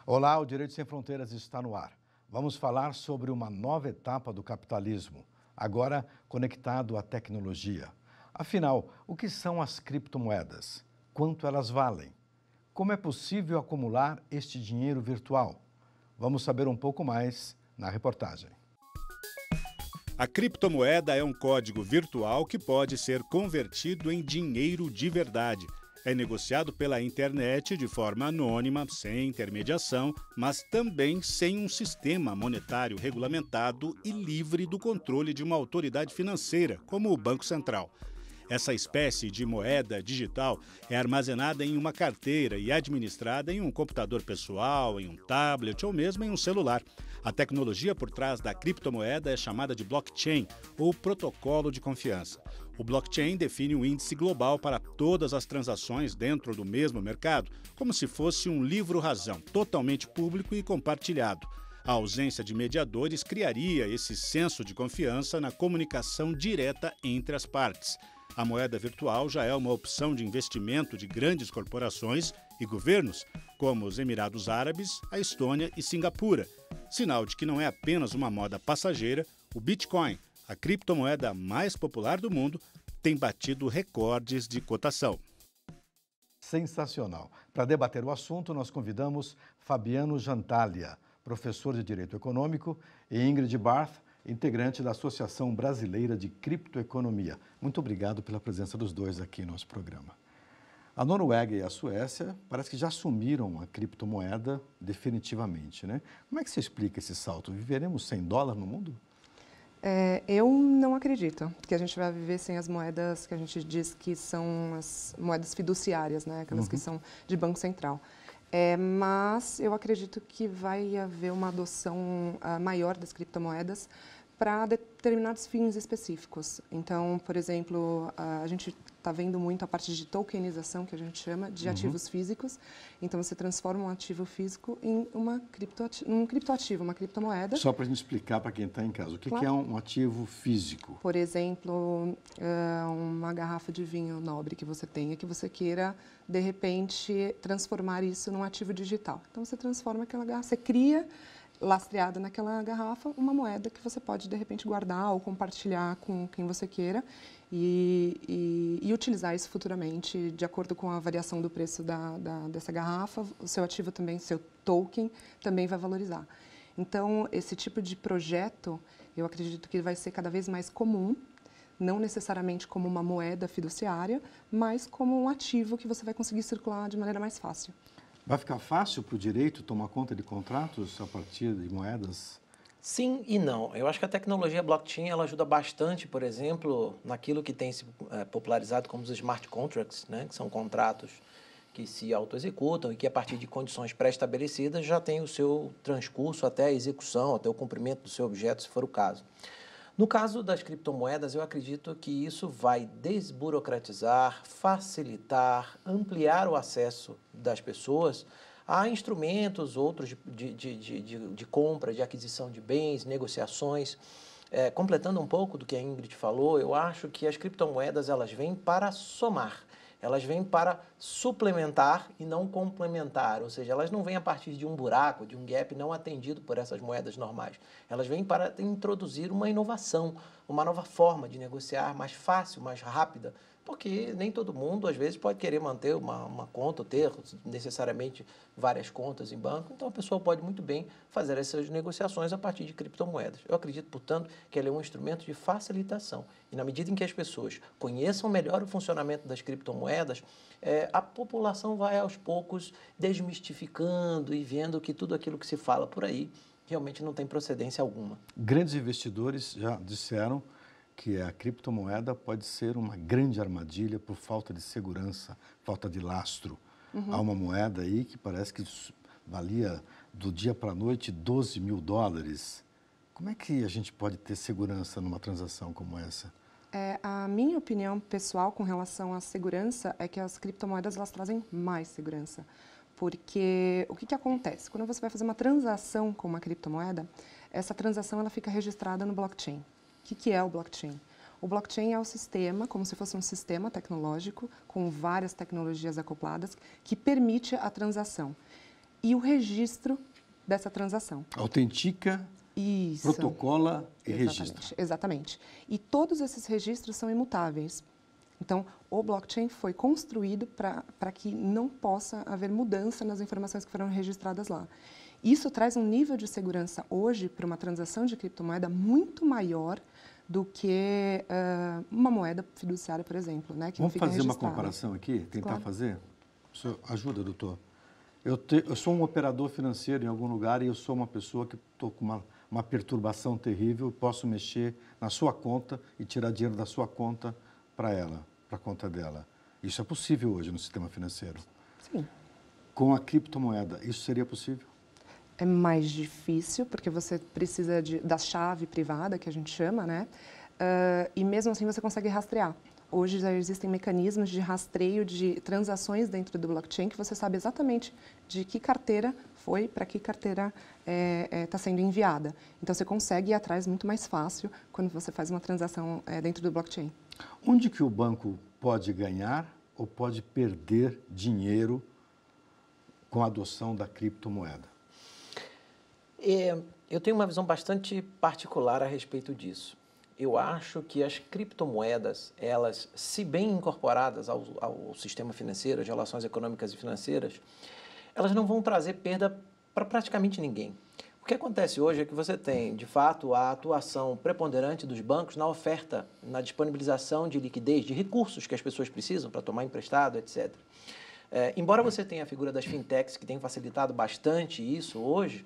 Olá, o Direito Sem Fronteiras está no ar. Vamos falar sobre uma nova etapa do capitalismo, agora conectado à tecnologia. Afinal, o que são as criptomoedas? Quanto elas valem? Como é possível acumular este dinheiro virtual? Vamos saber um pouco mais na reportagem. A criptomoeda é um código virtual que pode ser convertido em dinheiro de verdade. É negociado pela internet de forma anônima, sem intermediação, mas também sem um sistema monetário regulamentado e livre do controle de uma autoridade financeira, como o Banco Central. Essa espécie de moeda digital é armazenada em uma carteira e administrada em um computador pessoal, em um tablet ou mesmo em um celular. A tecnologia por trás da criptomoeda é chamada de blockchain, ou protocolo de confiança. O blockchain define um índice global para todas as transações dentro do mesmo mercado, como se fosse um livro-razão, totalmente público e compartilhado. A ausência de mediadores criaria esse senso de confiança na comunicação direta entre as partes. A moeda virtual já é uma opção de investimento de grandes corporações e governos, como os Emirados Árabes, a Estônia e Singapura. Sinal de que não é apenas uma moda passageira, o Bitcoin, a criptomoeda mais popular do mundo, tem batido recordes de cotação. Sensacional. Para debater o assunto, nós convidamos Fabiano Jantalia, professor de Direito Econômico, e Ingrid Barth, integrante da Associação Brasileira de Criptoeconomia. Muito obrigado pela presença dos dois aqui no nosso programa. A Noruega e a Suécia parece que já assumiram a criptomoeda definitivamente, né? Como é que se explica esse salto? Viveremos sem dólar no mundo? Eu não acredito que a gente vai viver sem as moedas que a gente diz que são as moedas fiduciárias, né? Aquelas que são de Banco Central. Mas eu acredito que vai haver uma adoção maior das criptomoedas para determinados fins específicos. Então, por exemplo, a gente está vendo muito a parte de tokenização, que a gente chama, de ativos físicos. Então, você transforma um ativo físico em um criptoativo, uma criptomoeda. Só para a gente explicar para quem está em casa, o que é um ativo físico? Por exemplo, uma garrafa de vinho nobre que você tenha, que você queira, de repente, transformar isso num ativo digital. Então, você transforma aquela garrafa, você cria, lastreada naquela garrafa, uma moeda que você pode, de repente, guardar ou compartilhar com quem você queira e utilizar isso futuramente, de acordo com a variação do preço dessa garrafa. O seu ativo também, seu token, também vai valorizar. Então, esse tipo de projeto, eu acredito que vai ser cada vez mais comum, não necessariamente como uma moeda fiduciária, mas como um ativo que você vai conseguir circular de maneira mais fácil. Vai ficar fácil para o direito tomar conta de contratos a partir de moedas? Sim e não. Eu acho que a tecnologia blockchain ela ajuda bastante, por exemplo, naquilo que tem se popularizado como os smart contracts, né? Que são contratos que se autoexecutam e que, a partir de condições pré-estabelecidas, já tem o seu transcurso até a execução, até o cumprimento do seu objeto, se for o caso. No caso das criptomoedas, eu acredito que isso vai desburocratizar, facilitar, ampliar o acesso das pessoas a instrumentos outros de compra, de aquisição de bens, negociações. Completando um pouco do que a Ingrid falou, eu acho que as criptomoedas elas vêm para somar. Elas vêm para suplementar e não complementar, ou seja, elas não vêm a partir de um buraco, de um gap não atendido por essas moedas normais. Elas vêm para introduzir uma inovação, uma nova forma de negociar mais fácil, mais rápida, porque nem todo mundo, às vezes, pode querer manter uma conta, ou ter necessariamente várias contas em banco, então a pessoa pode muito bem fazer essas negociações a partir de criptomoedas. Eu acredito, portanto, que ela é um instrumento de facilitação. E na medida em que as pessoas conheçam melhor o funcionamento das criptomoedas, a população vai aos poucos desmistificando e vendo que tudo aquilo que se fala por aí realmente não tem procedência alguma. Grandes investidores já disseram que a criptomoeda pode ser uma grande armadilha por falta de segurança, falta de lastro. Há uma moeda aí que parece que valia do dia para a noite 12 mil dólares. Como é que a gente pode ter segurança numa transação como essa? A minha opinião pessoal com relação à segurança é que as criptomoedas elas trazem mais segurança. Porque o que acontece? Quando você vai fazer uma transação com uma criptomoeda, essa transação ela fica registrada no blockchain. O que é o blockchain? O blockchain é o sistema, como se fosse um sistema tecnológico, com várias tecnologias acopladas, que permite a transação e o registro dessa transação. Autentica, isso, protocola e exatamente, registra. Exatamente. E todos esses registros são imutáveis. Então, o blockchain foi construído para que não possa haver mudança nas informações que foram registradas lá. Isso traz um nível de segurança hoje para uma transação de criptomoeda muito maior do que uma moeda fiduciária, por exemplo, né, que Vamos não fica fazer uma registrada. comparação aqui, tentar Claro. fazer? O senhor ajuda, doutor. Eu sou um operador financeiro em algum lugar e eu sou uma pessoa que estou com uma perturbação terrível, posso mexer na sua conta e tirar dinheiro da sua conta para ela, para a conta dela. Isso é possível hoje no sistema financeiro. Sim. Com a criptomoeda, isso seria possível? É mais difícil, porque você precisa da chave privada, que a gente chama, né? E mesmo assim você consegue rastrear. Hoje já existem mecanismos de rastreio de transações dentro do blockchain que você sabe exatamente de que carteira foi, para que carteira está sendo enviada. Então você consegue ir atrás muito mais fácil quando você faz uma transação dentro do blockchain. Onde que o banco pode ganhar ou pode perder dinheiro com a adoção da criptomoeda? Eu tenho uma visão bastante particular a respeito disso. Eu acho que as criptomoedas, elas, se bem incorporadas ao sistema financeiro, às relações econômicas e financeiras, elas não vão trazer perda para praticamente ninguém. O que acontece hoje é que você tem, de fato, a atuação preponderante dos bancos na oferta, na disponibilização de liquidez, de recursos que as pessoas precisam para tomar emprestado, etc. Embora você tenha a figura das fintechs, que tem facilitado bastante isso hoje,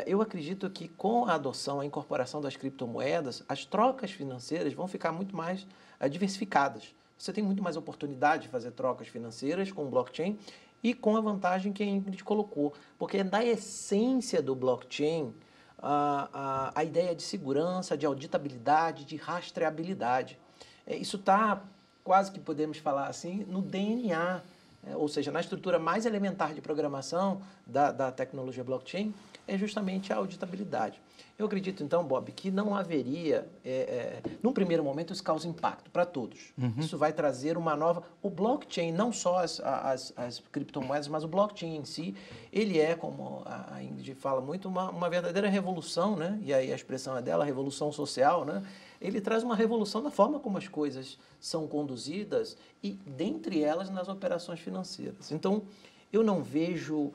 eu acredito que com a adoção, a incorporação das criptomoedas, as trocas financeiras vão ficar muito mais diversificadas. Você tem muito mais oportunidade de fazer trocas financeiras com o blockchain e com a vantagem que a Ingrid colocou, porque da essência do blockchain, a ideia de segurança, de auditabilidade, de rastreabilidade. Isso está, quase que podemos falar assim, no DNA, ou seja, na estrutura mais elementar de programação da tecnologia blockchain, é justamente a auditabilidade. Eu acredito, então, Bob, que não haveria, num primeiro momento, isso causa impacto para todos. Uhum. Isso vai trazer uma nova... O blockchain, não só as criptomoedas, mas o blockchain em si, ele é, como a Ingrid fala muito, uma verdadeira revolução, né? E aí a expressão é dela, revolução social, né? Ele traz uma revolução da forma como as coisas são conduzidas e, dentre elas, nas operações financeiras. Então, eu não vejo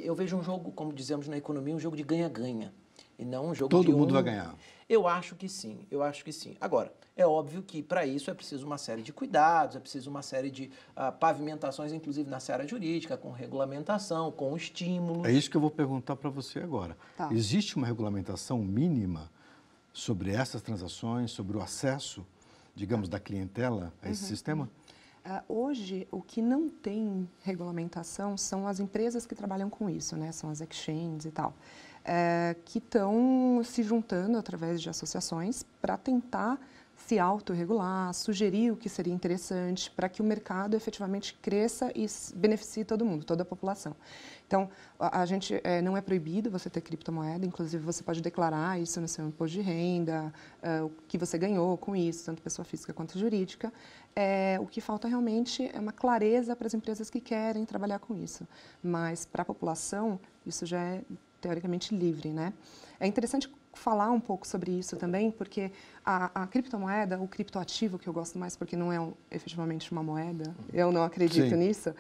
eu vejo um jogo, como dizemos na economia, um jogo de ganha-ganha e não um jogo de todo mundo vai ganhar. Eu acho que sim, eu acho que sim. Agora, é óbvio que para isso é preciso uma série de cuidados, é preciso uma série de pavimentações, inclusive na seara jurídica, com regulamentação, com estímulos. É isso que eu vou perguntar para você agora. Tá. Existe uma regulamentação mínima sobre essas transações, sobre o acesso, digamos, da clientela a esse sistema? Hoje, o que não tem regulamentação são as empresas que trabalham com isso, né? São as exchanges e tal, que estão se juntando através de associações para tentar se autorregular, sugerir o que seria interessante para que o mercado efetivamente cresça e beneficie todo mundo, toda a população. Então, a gente não é proibido você ter criptomoeda, inclusive você pode declarar isso no seu imposto de renda, o que você ganhou com isso, tanto pessoa física quanto jurídica. O que falta realmente é uma clareza para as empresas que querem trabalhar com isso. Mas para a população, isso já é teoricamente livre, né? É interessante falar um pouco sobre isso também, porque a criptomoeda, o criptoativo, que eu gosto mais porque não é efetivamente uma moeda, eu não acredito nisso,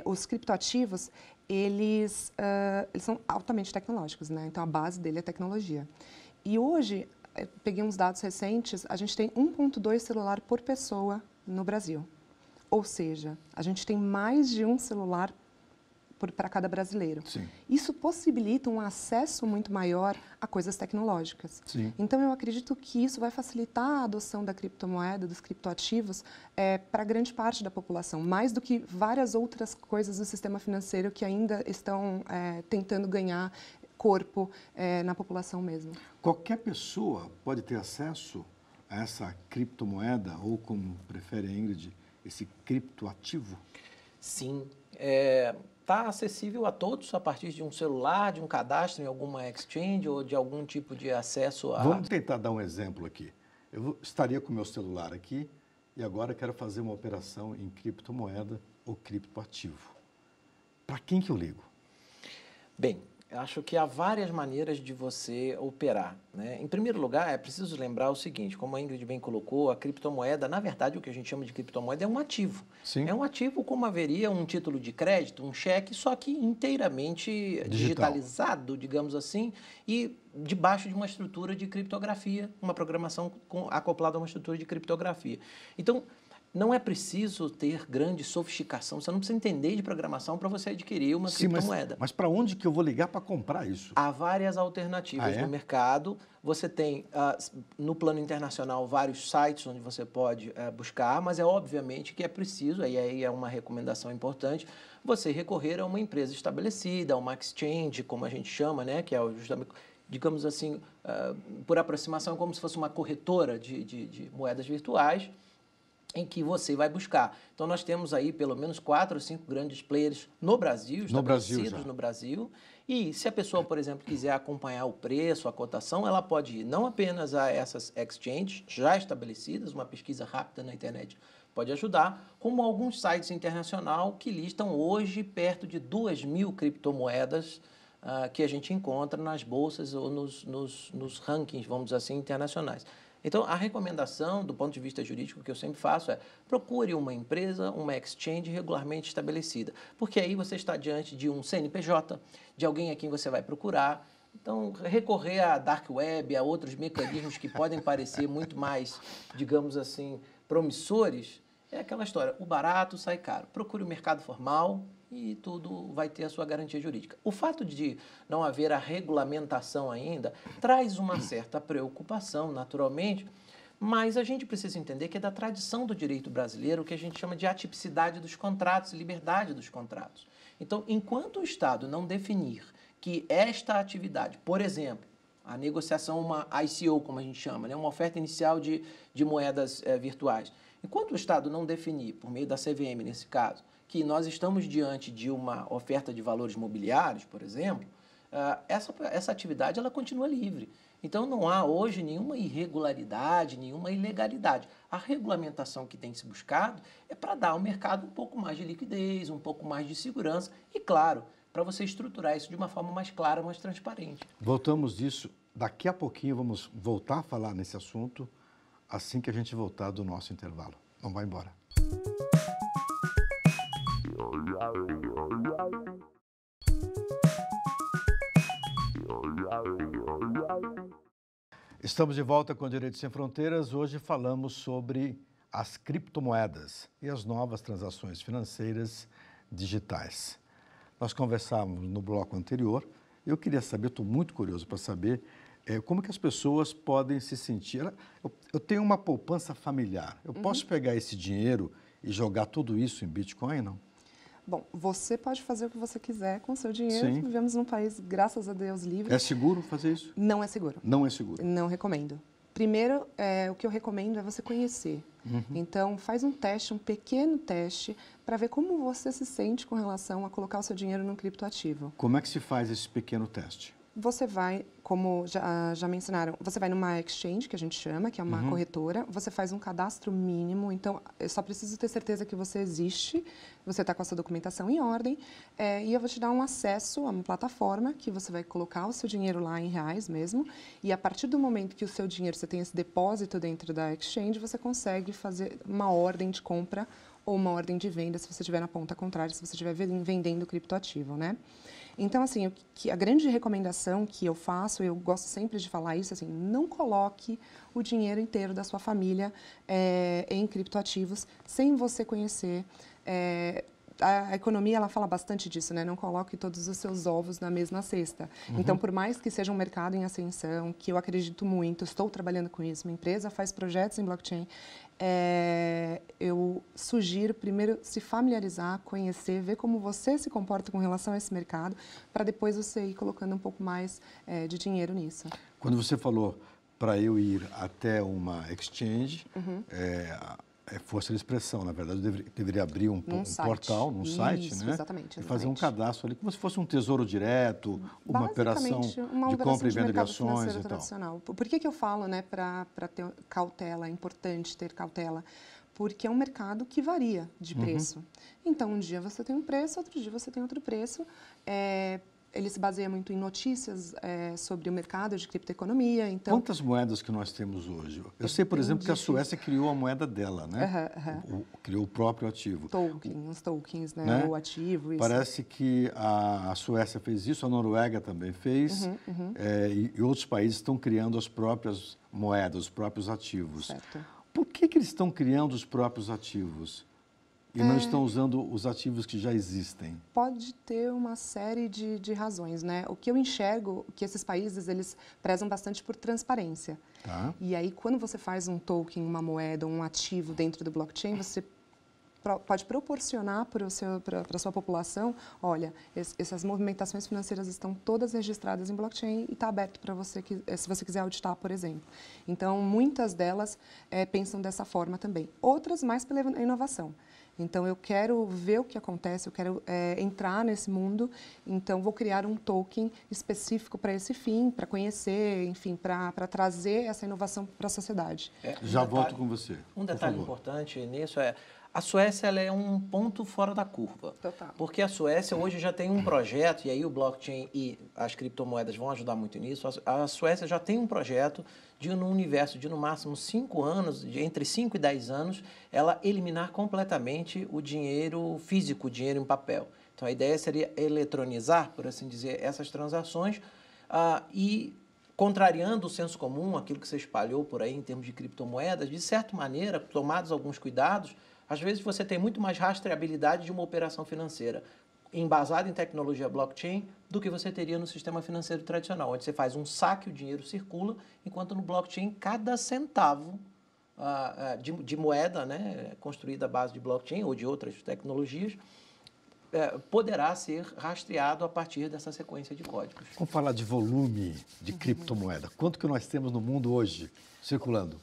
os criptoativos, eles são altamente tecnológicos, né? Então, a base dele é tecnologia. E hoje, peguei uns dados recentes, a gente tem 1,2 celular por pessoa no Brasil. Ou seja, a gente tem mais de um celular para cada brasileiro. Sim. Isso possibilita um acesso muito maior a coisas tecnológicas. Sim. Então, eu acredito que isso vai facilitar a adoção da criptomoeda, dos criptoativos, para grande parte da população, mais do que várias outras coisas do sistema financeiro que ainda estão tentando ganhar corpo na população mesmo. Qualquer pessoa pode ter acesso a essa criptomoeda, ou como prefere a Ingrid, esse criptoativo? Sim. está acessível a todos a partir de um celular, de um cadastro em alguma exchange ou de algum tipo de acesso a... Vamos tentar dar um exemplo aqui. Estaria com o meu celular aqui e agora quero fazer uma operação em criptomoeda ou criptoativo. Para quem que eu ligo? Bem, eu acho que há várias maneiras de você operar, né? Em primeiro lugar, é preciso lembrar o seguinte, como a Ingrid bem colocou, a criptomoeda, na verdade, o que a gente chama de criptomoeda é um ativo. Sim. É um ativo como haveria um título de crédito, um cheque, só que inteiramente digitalizado, digamos assim, e debaixo de uma estrutura de criptografia, uma programação acoplada a uma estrutura de criptografia. Então, não é preciso ter grande sofisticação, você não precisa entender de programação para você adquirir uma criptomoeda. Mas para onde que eu vou ligar para comprar isso? Há várias alternativas no mercado. Você tem, no plano internacional, vários sites onde você pode buscar, mas é obviamente que é preciso, e aí é uma recomendação importante, você recorrer a uma empresa estabelecida, a uma exchange, como a gente chama, né, que é justamente, digamos assim, por aproximação, como se fosse uma corretora de moedas virtuais, em que você vai buscar. Então, nós temos aí pelo menos 4 ou 5 grandes players no Brasil, estabelecidos no Brasil. E se a pessoa, por exemplo, quiser acompanhar o preço, a cotação, ela pode ir não apenas a essas exchanges já estabelecidas, uma pesquisa rápida na internet pode ajudar, como alguns sites internacionais que listam hoje perto de 2.000 criptomoedas que a gente encontra nas bolsas ou nos rankings, vamos dizer assim, internacionais. Então, a recomendação, do ponto de vista jurídico, que eu sempre faço é procure uma empresa, uma exchange regularmente estabelecida, porque aí você está diante de um CNPJ, de alguém a quem você vai procurar. Então, recorrer à dark web, a outros mecanismos que podem parecer muito mais, digamos assim, promissores, é aquela história, o barato sai caro. Procure o mercado formal e tudo vai ter a sua garantia jurídica. O fato de não haver a regulamentação ainda traz uma certa preocupação, naturalmente, mas a gente precisa entender que é da tradição do direito brasileiro o que a gente chama de atipicidade dos contratos, liberdade dos contratos. Então, enquanto o Estado não definir que esta atividade, por exemplo, a negociação, uma ICO, como a gente chama, né, uma oferta inicial de moedas virtuais, enquanto o Estado não definir, por meio da CVM nesse caso, que nós estamos diante de uma oferta de valores mobiliários, por exemplo, essa atividade ela continua livre. Então, não há hoje nenhuma irregularidade, nenhuma ilegalidade. A regulamentação que tem se buscado é para dar ao mercado um pouco mais de liquidez, um pouco mais de segurança e, claro, para você estruturar isso de uma forma mais clara, mais transparente. Voltamos disso. Daqui a pouquinho vamos voltar a falar nesse assunto assim que a gente voltar do nosso intervalo. Não vai embora. Estamos de volta com Direito Sem Fronteiras. Hoje falamos sobre as criptomoedas e as novas transações financeiras digitais. Nós conversávamos no bloco anterior. Eu queria saber, estou muito curioso para saber como que as pessoas podem se sentir. Eu tenho uma poupança familiar. Eu posso pegar esse dinheiro e jogar tudo isso em Bitcoin, não? Bom, você pode fazer o que você quiser com o seu dinheiro. Sim. Vivemos num país, graças a Deus, livre. É seguro fazer isso? Não é seguro. Não é seguro. Não recomendo. Primeiro, o que eu recomendo é você conhecer. Então, faz um teste, um pequeno teste, para ver como você se sente com relação a colocar o seu dinheiro num criptoativo. Como é que se faz esse pequeno teste? Você vai, como já mencionaram, você vai numa exchange, que a gente chama, que é uma corretora, você faz um cadastro mínimo, então eu só preciso ter certeza que você existe, você está com a sua documentação em ordem, e eu vou te dar um acesso a uma plataforma que você vai colocar o seu dinheiro lá em reais mesmo, e a partir do momento que o seu dinheiro, você tem esse depósito dentro da exchange, você consegue fazer uma ordem de compra ou uma ordem de venda, se você estiver na ponta contrária, se você estiver vendendo criptoativo, né? Então, assim, a grande recomendação que eu faço, eu gosto sempre de falar isso, assim, não coloque o dinheiro inteiro da sua família em criptoativos sem você conhecer. A economia, ela fala bastante disso, né? Não coloque todos os seus ovos na mesma cesta. Então, por mais que seja um mercado em ascensão, que eu acredito muito, estou trabalhando com isso, minha empresa faz projetos em blockchain, eu sugiro primeiro se familiarizar, conhecer, ver como você se comporta com relação a esse mercado, para depois você ir colocando um pouco mais de dinheiro nisso. Quando você falou para eu ir até uma exchange, força de expressão, na verdade, deveria abrir um portal, num site, né? Exatamente. E fazer um cadastro ali, como se fosse um tesouro direto, uma operação de compra e venda de ações e tal. Por que eu falo, né, para ter cautela, é importante ter cautela? Porque é um mercado que varia de preço. Então, um dia você tem um preço, outro dia você tem outro preço. Ele se baseia muito em notícias sobre o mercado de criptoeconomia. Então, quantas moedas que nós temos hoje? Eu sei, por exemplo, que a Suécia criou a moeda dela, né? Criou o próprio ativo. Os tokens, né? O ativo. Isso. Parece que a Suécia fez isso, a Noruega também fez, e outros países estão criando as próprias moedas, os próprios ativos. Certo. Por que eles estão criando os próprios ativos? E não estão usando os ativos que já existem? Pode ter uma série de razões, né? O que eu enxergo, que esses países, eles prezam bastante por transparência. Tá. E aí, quando você faz um token, uma moeda, um ativo dentro do blockchain, você pode proporcionar para a sua população, olha, essas movimentações financeiras estão todas registradas em blockchain e está aberto para você, se você quiser auditar, por exemplo. Então, muitas delas pensam dessa forma também. Outras mais pela inovação. Então, eu quero ver o que acontece, eu quero entrar nesse mundo, então vou criar um token específico para esse fim, para conhecer, enfim, para trazer essa inovação para a sociedade. Já volto com você. Um detalhe importante nisso a Suécia ela é um ponto fora da curva. Total. Porque a Suécia hoje já tem um projeto, e aí o blockchain e as criptomoedas vão ajudar muito nisso. A Suécia já tem um projeto de, no universo de, no máximo, 5 anos, entre 5 e 10 anos, ela eliminar completamente o dinheiro físico, o dinheiro em papel. Então, a ideia seria eletronizar, por assim dizer, essas transações e, contrariando o senso comum, aquilo que você espalhou por aí em termos de criptomoedas, de certa maneira, tomados alguns cuidados, às vezes você tem muito mais rastreabilidade de uma operação financeira embasada em tecnologia blockchain do que você teria no sistema financeiro tradicional, onde você faz um saque, o dinheiro circula, enquanto no blockchain cada centavo de moeda, né, construída à base de blockchain ou de outras tecnologias, poderá ser rastreado a partir dessa sequência de códigos. Vamos falar de volume de criptomoeda. Quanto que nós temos no mundo hoje circulando?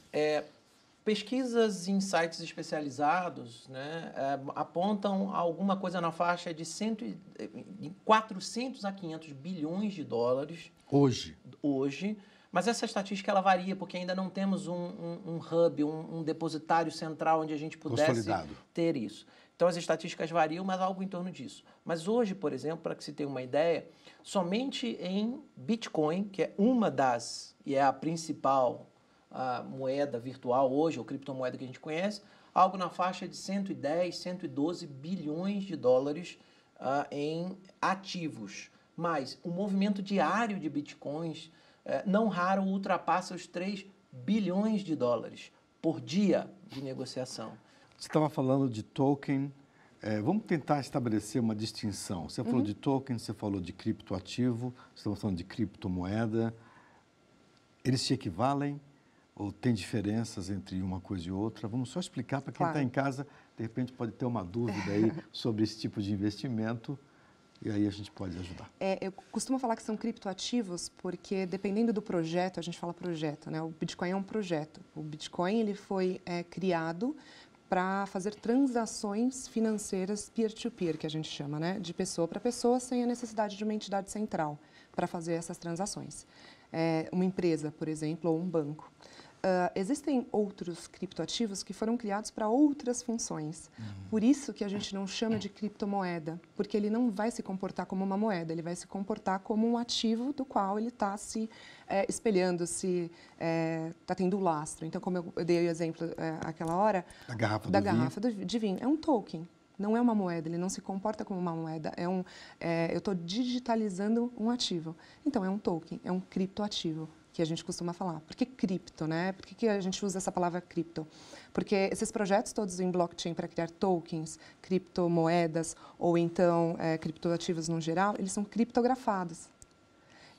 Pesquisas em sites especializados, né, apontam alguma coisa na faixa de 400 a 500 bilhões de dólares. Hoje. Mas essa estatística ela varia, porque ainda não temos um hub, um depositário central onde a gente pudesse ter isso. Então, as estatísticas variam, mas algo em torno disso. Mas hoje, por exemplo, para que se tenha uma ideia, somente em Bitcoin, que é uma das, e é a principal moeda virtual hoje, ou criptomoeda que a gente conhece, algo na faixa de 110, 112 bilhões de dólares em ativos. Mas o movimento diário de Bitcoins, não raro, ultrapassa os 3 bilhões de dólares por dia de negociação. Você estava falando de token. Vamos tentar estabelecer uma distinção. Você falou de token, você falou de criptoativo, estamos falando de criptomoeda. Eles se equivalem ou tem diferenças entre uma coisa e outra? Vamos só explicar para quem está em casa, de repente pode ter uma dúvida aí sobre esse tipo de investimento. E aí a gente pode ajudar. Eu costumo falar que são criptoativos porque, dependendo do projeto, a gente fala projeto, né? O Bitcoin é um projeto. O Bitcoin ele foi criado para fazer transações financeiras peer-to-peer, que a gente chama, né? De pessoa para pessoa, sem a necessidade de uma entidade central para fazer essas transações. Uma empresa, por exemplo, ou um banco. Existem outros criptoativos que foram criados para outras funções. Por isso que a gente não chama de criptomoeda, porque ele não vai se comportar como uma moeda, ele vai se comportar como um ativo do qual ele está se espelhando, está tendo lastro. Então, como eu dei o exemplo aquela hora, da garrafa de vinho. É um token. Não é uma moeda, ele não se comporta como uma moeda. Eu estou digitalizando um ativo. Então, é um token, é um criptoativo, que a gente costuma falar. Por que cripto, né? Por que a gente usa essa palavra cripto? Porque esses projetos todos em blockchain para criar tokens, criptomoedas ou então criptoativos no geral, eles são criptografados.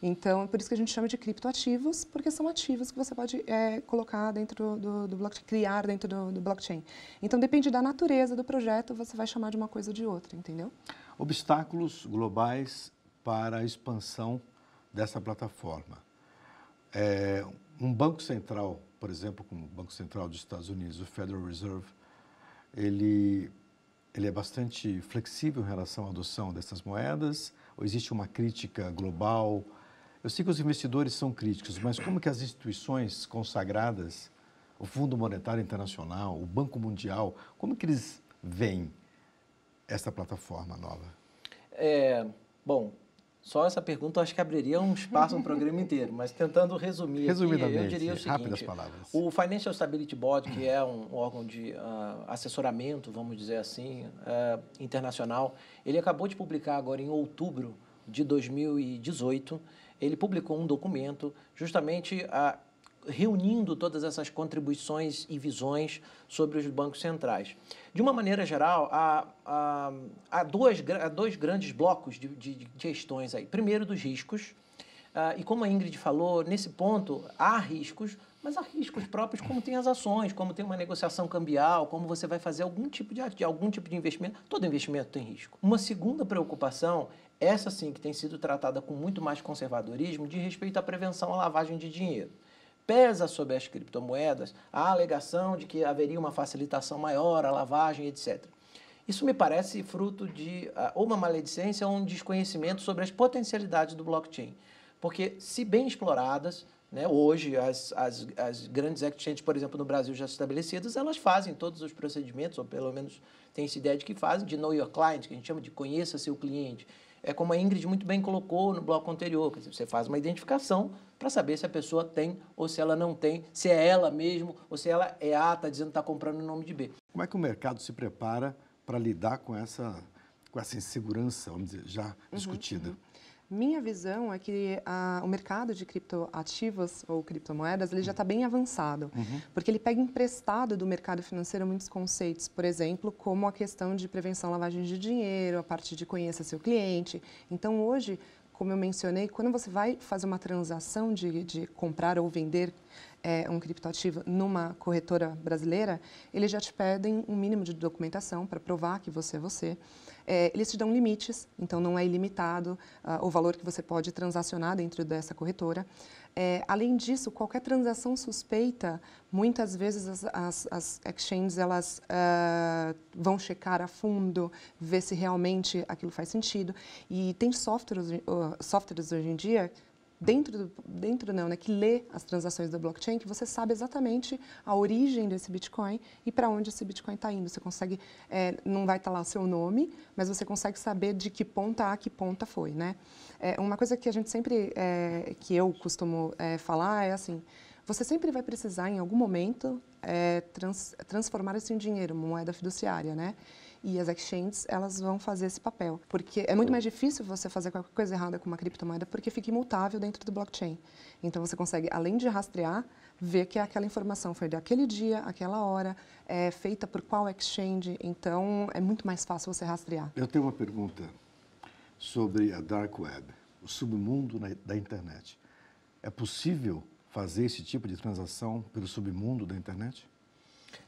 Então, é por isso que a gente chama de criptoativos, porque são ativos que você pode colocar dentro do blockchain, criar dentro do blockchain. Então, depende da natureza do projeto, você vai chamar de uma coisa ou de outra, entendeu? Obstáculos globais para a expansão dessa plataforma. Um banco central, por exemplo, como o Banco Central dos Estados Unidos, o Federal Reserve, ele é bastante flexível em relação à adoção dessas moedas? Ou existe uma crítica global? Eu sei que os investidores são críticos, mas como que as instituições consagradas, o Fundo Monetário Internacional, o Banco Mundial, como que eles veem essa plataforma nova? Bom, só essa pergunta eu acho que abriria um espaço, um programa inteiro, mas tentando resumir Resumidamente, aqui, eu diria o seguinte, rápidas palavras. O Financial Stability Board, que é um órgão de assessoramento, vamos dizer assim, internacional, ele acabou de publicar agora em outubro de 2018, ele publicou um documento justamente reunindo todas essas contribuições e visões sobre os bancos centrais. De uma maneira geral, há dois grandes blocos de questões aí. Primeiro, dos riscos, e como a Ingrid falou, nesse ponto há riscos, mas há riscos próprios, como tem as ações, como tem uma negociação cambial, como você vai fazer algum tipo de investimento. Todo investimento tem risco. Uma segunda preocupação, essa sim que tem sido tratada com muito mais conservadorismo, de respeito à prevenção à lavagem de dinheiro. Pesa sobre as criptomoedas a alegação de que haveria uma facilitação maior, a lavagem, etc. Isso me parece fruto de ou uma maledicência ou um desconhecimento sobre as potencialidades do blockchain. Porque, se bem exploradas, né, hoje as grandes exchanges, por exemplo, no Brasil já estabelecidas, elas fazem todos os procedimentos, ou pelo menos tem essa ideia de que fazem, de know your client, que a gente chama de conheça seu cliente. É como a Ingrid muito bem colocou no bloco anterior, quer dizer, você faz uma identificação para saber se a pessoa tem ou se ela não tem, se é ela mesmo ou se ela é A, está dizendo que está comprando em nome de B. Como é que o mercado se prepara para lidar com essa insegurança, vamos dizer, já discutida? Minha visão é que o mercado de criptoativos ou criptomoedas ele já está bem avançado, porque ele pega emprestado do mercado financeiro muitos conceitos, por exemplo, como a questão de prevenção à lavagem de dinheiro, a parte de conheça seu cliente. Então, hoje, como eu mencionei, quando você vai fazer uma transação de comprar ou vender um criptoativo numa corretora brasileira, eles já te pedem um mínimo de documentação para provar que você é você. Eles te dão limites, então não é ilimitado o valor que você pode transacionar dentro dessa corretora. Além disso, qualquer transação suspeita, muitas vezes as exchanges elas, vão checar a fundo, ver se realmente aquilo faz sentido. E tem softwares hoje em dia que lê as transações do blockchain, que você sabe exatamente a origem desse Bitcoin e para onde esse Bitcoin está indo. Você consegue, não vai estar lá o seu nome, mas você consegue saber de que ponta a que ponta foi, né? Uma coisa que a gente sempre, que eu costumo falar é assim, você sempre vai precisar, em algum momento, transformar isso em dinheiro, uma moeda fiduciária, né? E as exchanges, elas vão fazer esse papel. Porque é muito mais difícil você fazer qualquer coisa errada com uma criptomoeda porque fica imutável dentro do blockchain. Então, você consegue, além de rastrear, ver que aquela informação foi daquele dia, aquela hora, feita por qual exchange. Então, é muito mais fácil você rastrear. Eu tenho uma pergunta sobre a Dark Web, o submundo da internet. É possível fazer esse tipo de transação pelo submundo da internet?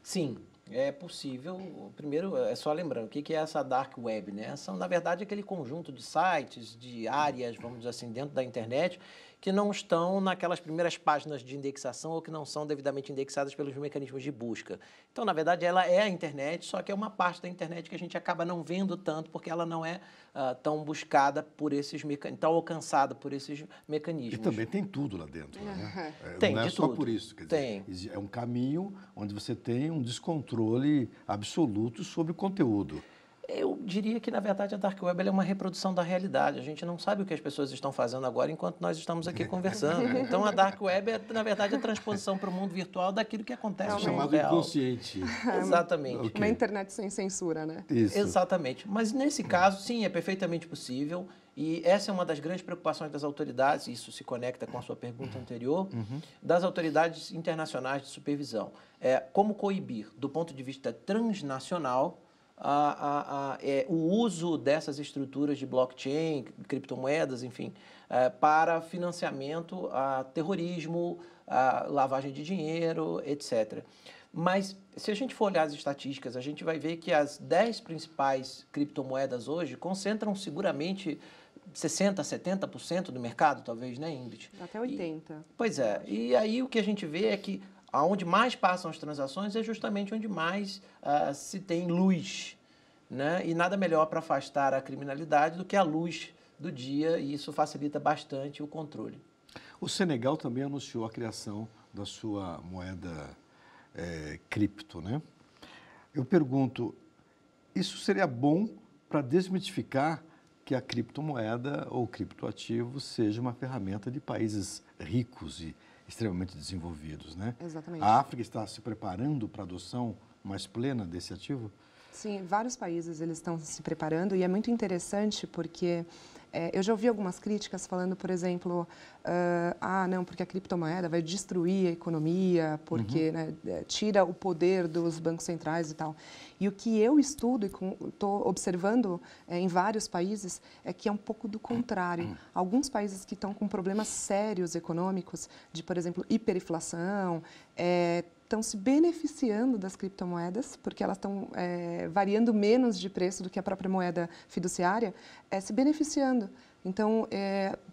Sim. É possível. Primeiro, é só lembrando, o que é essa Dark Web, né? São, na verdade, aquele conjunto de sites, de áreas, vamos dizer assim, dentro da internet, que não estão naquelas primeiras páginas de indexação ou que não são devidamente indexadas pelos mecanismos de busca. Então, na verdade, ela é a internet, só que é uma parte da internet que a gente acaba não vendo tanto, porque ela não é tão buscada por esses mecanismos, tão alcançada por esses mecanismos. E também tem tudo lá dentro, né? Tem, não é de só tudo. por isso. Quer dizer, é um caminho onde você tem um descontrole absoluto sobre o conteúdo. Eu diria que, na verdade, a Dark Web é uma reprodução da realidade. A gente não sabe o que as pessoas estão fazendo agora enquanto nós estamos aqui conversando. Então, a Dark Web é, na verdade, a transposição para o mundo virtual daquilo que acontece no mundo real. Chamado inconsciente. Exatamente. Uma internet sem censura, né? Isso. Exatamente. Mas, nesse caso, sim, é perfeitamente possível. E essa é uma das grandes preocupações das autoridades, isso se conecta com a sua pergunta anterior, das autoridades internacionais de supervisão. Como coibir, do ponto de vista transnacional, o uso dessas estruturas de blockchain, criptomoedas, enfim, para financiamento a terrorismo, a lavagem de dinheiro, etc. Mas, se a gente for olhar as estatísticas, a gente vai ver que as 10 principais criptomoedas hoje concentram seguramente 60%, 70% do mercado, talvez, né, Ingrid? Até 80%. Pois é. E aí o que a gente vê é que aonde mais passam as transações é justamente onde mais se tem luz, né? E nada melhor para afastar a criminalidade do que a luz do dia, e isso facilita bastante o controle. O Senegal também anunciou a criação da sua moeda cripto, né? Eu pergunto, isso seria bom para desmitificar que a criptomoeda ou criptoativo seja uma ferramenta de países ricos e extremamente desenvolvidos, né? Exatamente. A África está se preparando para a adoção mais plena desse ativo? Sim, vários países eles estão se preparando e é muito interessante porque eu já ouvi algumas críticas falando, por exemplo, não, porque a criptomoeda vai destruir a economia, porque né, tira o poder dos bancos centrais e tal. E o que eu estudo e estou observando em vários países é que é um pouco do contrário. Alguns países que estão com problemas sérios econômicos, de, por exemplo, hiperinflação, estão se beneficiando das criptomoedas, porque elas estão variando menos de preço do que a própria moeda fiduciária, se beneficiando. Então,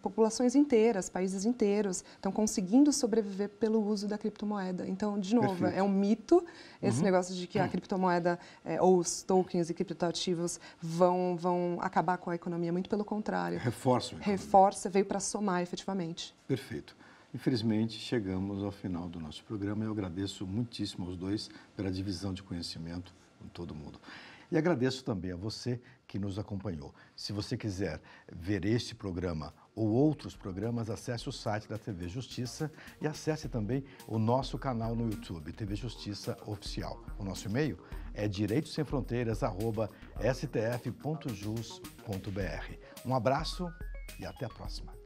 populações inteiras, países inteiros, estão conseguindo sobreviver pelo uso da criptomoeda. Então, de novo, Perfeito. é um mito esse negócio de que a criptomoeda ou os tokens e criptoativos vão acabar com a economia. Muito pelo contrário. Reforça, veio para somar efetivamente. Perfeito. Infelizmente, chegamos ao final do nosso programa. Eu agradeço muitíssimo aos dois pela divisão de conhecimento com todo mundo. E agradeço também a você que nos acompanhou. Se você quiser ver este programa ou outros programas, acesse o site da TV Justiça e acesse também o nosso canal no YouTube, TV Justiça Oficial. O nosso e-mail é direitosemfronteiras@stf.jus.br. Um abraço e até a próxima.